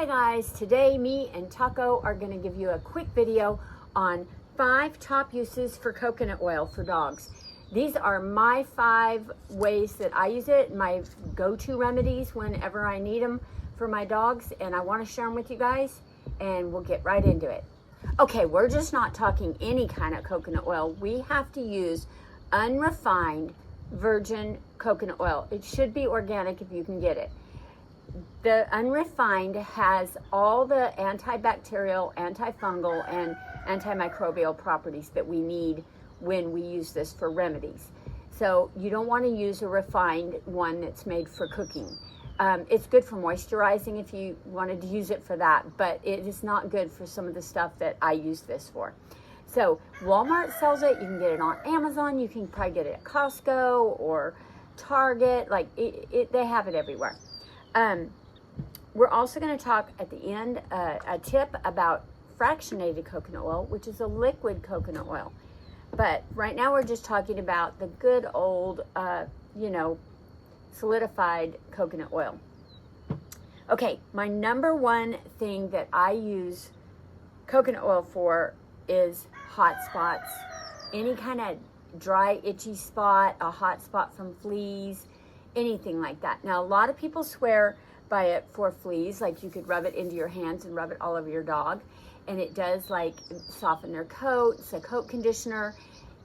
guys, today me and Taco are going to give you a quick video on 5 top uses for coconut oil for dogs. These are my 5 ways that I use it, my go-to remedies whenever I need them for my dogs, and I want to share them with you guys, and we'll get right into it. Okay, we're just not talking any kind of coconut oil. We have to use unrefined virgin coconut oil. It should be organic if you can get it. The unrefined has all the antibacterial, anti-fungal, and antimicrobial properties that we need when we use this for remedies. So you don't want to use a refined one that's made for cooking. It's good for moisturizing if you wanted to use it for that, but it is not good for some of the stuff that I use this for. So Walmart sells it. You can get it on Amazon. You can probably get it at Costco or Target. Like they have it everywhere. We're also going to talk at the end a tip about fractionated coconut oil, which is a liquid coconut oil. But right now we're just talking about the good old, solidified coconut oil. Okay, my number one thing that I use coconut oil for is hot spots. Any kind of dry, itchy spot, a hot spot from fleas, anything like that. Now, a lot of people swear by it for fleas, like you could rub it into your hands and rub it all over your dog, and it does like soften their coat. It's a coat conditioner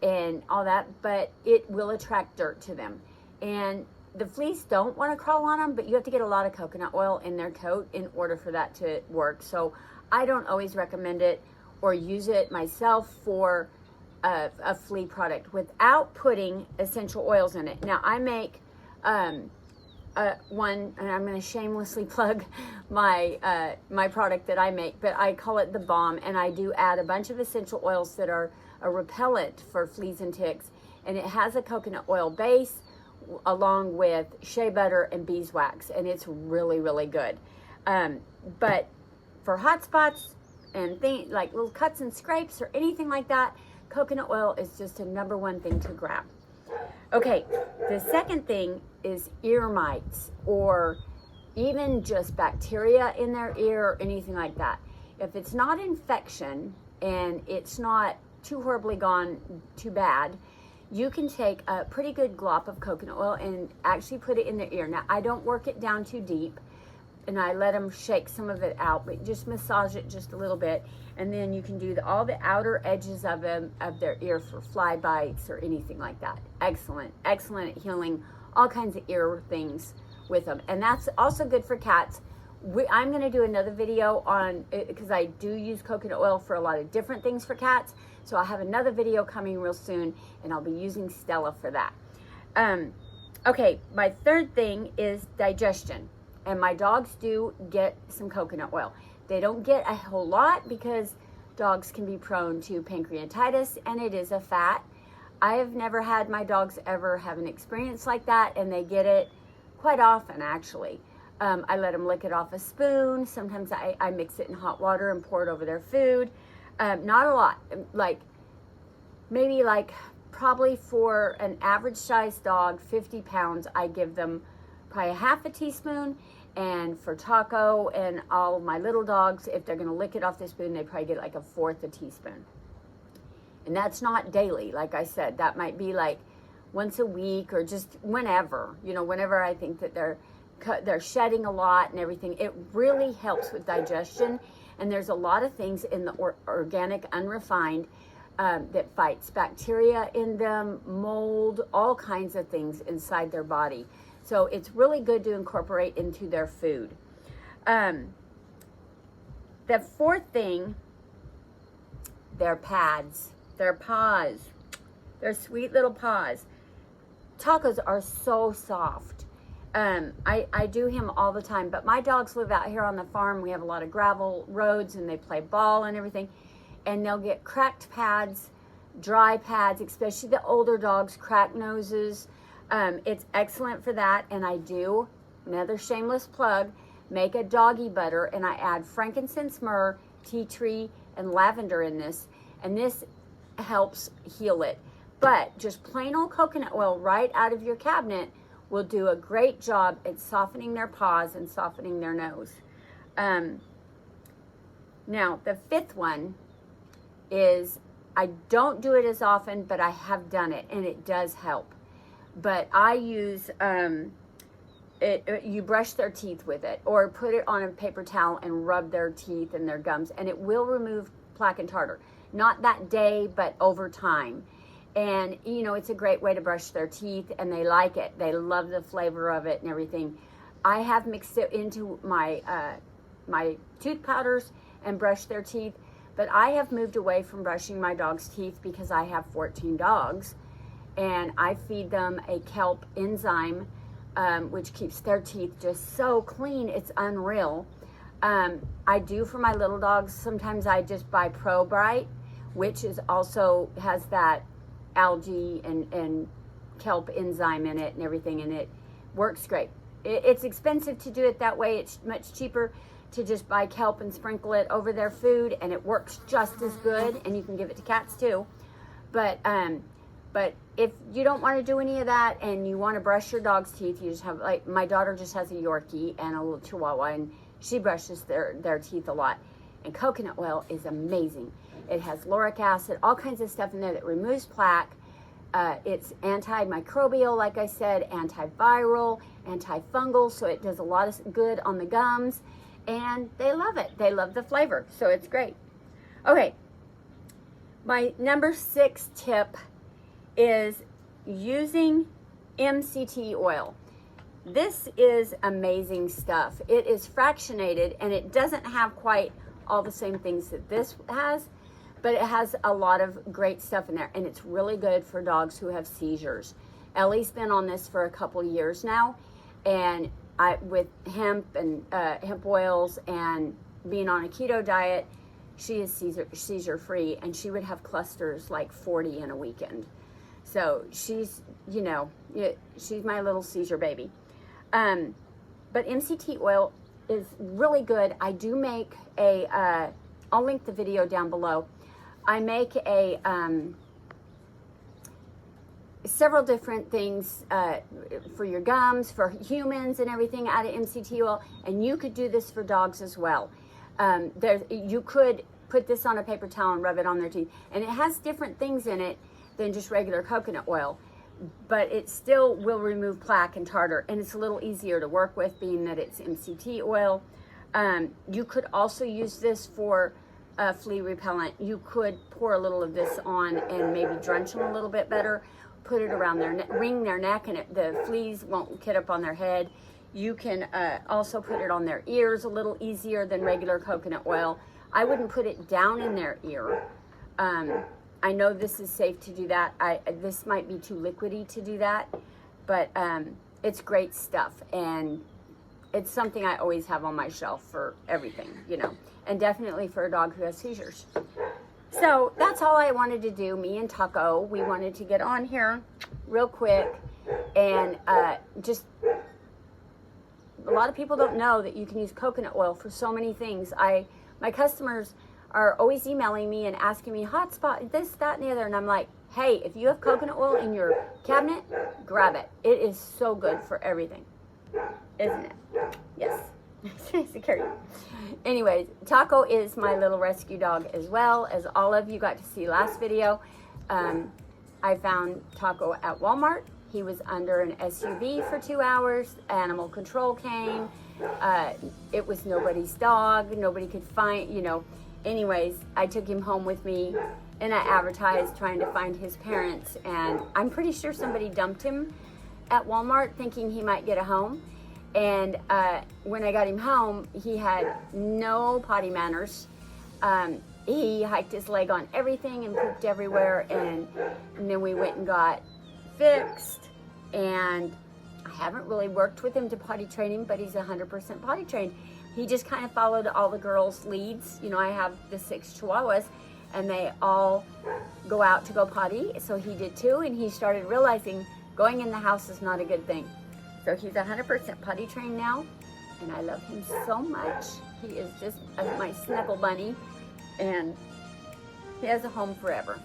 and all that, but it will attract dirt to them, and the fleas don't want to crawl on them, but you have to get a lot of coconut oil in their coat in order for that to work. So I don't always recommend it or use it myself for a flea product without putting essential oils in it. Now I make one, and I'm going to shamelessly plug my my product that I make, but I call it the Balm, and I do add a bunch of essential oils that are a repellent for fleas and ticks, and it has a coconut oil base along with shea butter and beeswax, and it's really good. But for hot spots and things like little cuts and scrapes or anything like that, coconut oil is just a number one thing to grab. Okay, the second thing is ear mites or even just bacteria in their ear or anything like that. If it's not infection and it's not too horribly gone too bad, you can take a pretty good glop of coconut oil and actually put it in their ear. Now, I don't work it down too deep, and I let them shake some of it out, but just massage it just a little bit, and then you can do all the outer edges of their ear for fly bites or anything like that. Excellent at healing all kinds of ear things with them, and that's also good for cats. I'm going to do another video on it because I do use coconut oil for a lot of different things for cats, so I'll have another video coming real soon, and I'll be using Stella for that. Okay, my third thing is digestion. And my dogs do get some coconut oil. They don't get a whole lot because dogs can be prone to pancreatitis, and it is a fat. I have never had my dogs ever have an experience like that, and they get it quite often, actually. I let them lick it off a spoon. Sometimes I mix it in hot water and pour it over their food. Not a lot. Maybe probably for an average sized dog, 50 pounds, I give them probably a half a teaspoon, and for Taco and all of my little dogs, if they're going to lick it off the spoon, they probably get like a fourth a teaspoon. And that's not daily. Like I said, that might be like once a week or just whenever, whenever I think that they're shedding a lot and everything. It really helps with digestion, and there's a lot of things in the organic unrefined that fights bacteria in them, mold, all kinds of things inside their body. So it's really good to incorporate into their food. The fourth thing, their pads, their paws, their sweet little paws. Tacos are so soft. I do him all the time, but my dogs live out here on the farm. We have a lot of gravel roads, and they play ball and everything, and they'll get cracked pads, dry pads, especially the older dogs, cracked noses. It's excellent for that, and I do, another shameless plug, make a doggy butter, and I add frankincense, myrrh, tea tree, and lavender in this, and this helps heal it. But just plain old coconut oil right out of your cabinet will do a great job at softening their paws and softening their nose. Now, the fifth one is, I don't do it as often, but I have done it, and it does help. But I use, you brush their teeth with it, or put it on a paper towel and rub their teeth and their gums, and it will remove plaque and tartar. Not that day, but over time. And, you know, it's a great way to brush their teeth, and they like it. They love the flavor of it and everything. I have mixed it into my, my tooth powders and brushed their teeth, but I have moved away from brushing my dog's teeth because I have 14 dogs, and I feed them a kelp enzyme, which keeps their teeth just so clean, it's unreal. I do for my little dogs, sometimes I just buy Pro Bright, which is also has that algae and kelp enzyme in it and everything, and it works great. It's expensive to do it that way. It's much cheaper to just buy kelp and sprinkle it over their food, and it works just as good, and you can give it to cats too. But if you don't want to do any of that and you want to brush your dog's teeth, you just have, like, my daughter just has a Yorkie and a little Chihuahua, and she brushes their teeth a lot. And coconut oil is amazing. It has lauric acid, all kinds of stuff in there that removes plaque. It's antimicrobial, like I said, antiviral, anti-fungal, so it does a lot of good on the gums, and they love it. They love the flavor, so it's great. Okay, my number 6 tip is using MCT oil. This is amazing stuff. It is fractionated, and it doesn't have quite all the same things that this has, but it has a lot of great stuff in there, and it's really good for dogs who have seizures. Ellie's been on this for a couple years now, and with hemp and hemp oils and being on a keto diet, she is seizure free, and she would have clusters like 40 in a weekend. So she's, you know, she's my little seizure baby. But MCT oil is really good. I do make a, I'll link the video down below. I make a, several different things for your gums, for humans and everything out of MCT oil, and you could do this for dogs as well. You could put this on a paper towel and rub it on their teeth, and it has different things in it than just regular coconut oil, but it still will remove plaque and tartar, and it's a little easier to work with being that it's MCT oil. You could also use this for flea repellent. You could pour a little of this on and maybe drench them a little bit better, put it around their neck, wring their neck, and the fleas won't get up on their head. You can also put it on their ears a little easier than regular coconut oil. I wouldn't put it down in their ear. I know this is safe to do that. This might be too liquidy to do that, but it's great stuff, and it's something I always have on my shelf for everything, you know, and definitely for a dog who has seizures. So that's all I wanted to do. Me and Taco, we wanted to get on here real quick, and just, a lot of people don't know that you can use coconut oil for so many things. My customers are always emailing me and asking me, hotspot, this, that, and the other, and I'm like, hey, if you have coconut oil in your cabinet, grab it. It is so good for everything, isn't it? Yes. Security. Anyways, Taco is my little rescue dog as well, as all of you got to see last video. I found Taco at Walmart. He was under an SUV for 2 hours. Animal control came. It was nobody's dog. Nobody could find, you know. Anyways, I took him home with me, and I advertised trying to find his parents, and I'm pretty sure somebody dumped him at Walmart thinking he might get a home. And when I got him home, he had no potty manners. He hiked his leg on everything and pooped everywhere, and then we went and got fixed, and I haven't really worked with him to potty train him, but he's 100% potty trained. He just kind of followed all the girls' leads. You know, I have the 6 Chihuahuas, and they all go out to go potty, so he did too, and he started realizing going in the house is not a good thing. So he's 100% potty trained now, and I love him so much. He is just my snuggle bunny, and he has a home forever.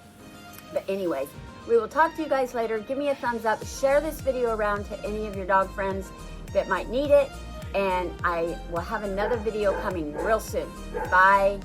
But anyways, we will talk to you guys later. Give me a thumbs up. Share this video around to any of your dog friends that might need it, and I will have another video coming real soon. Bye.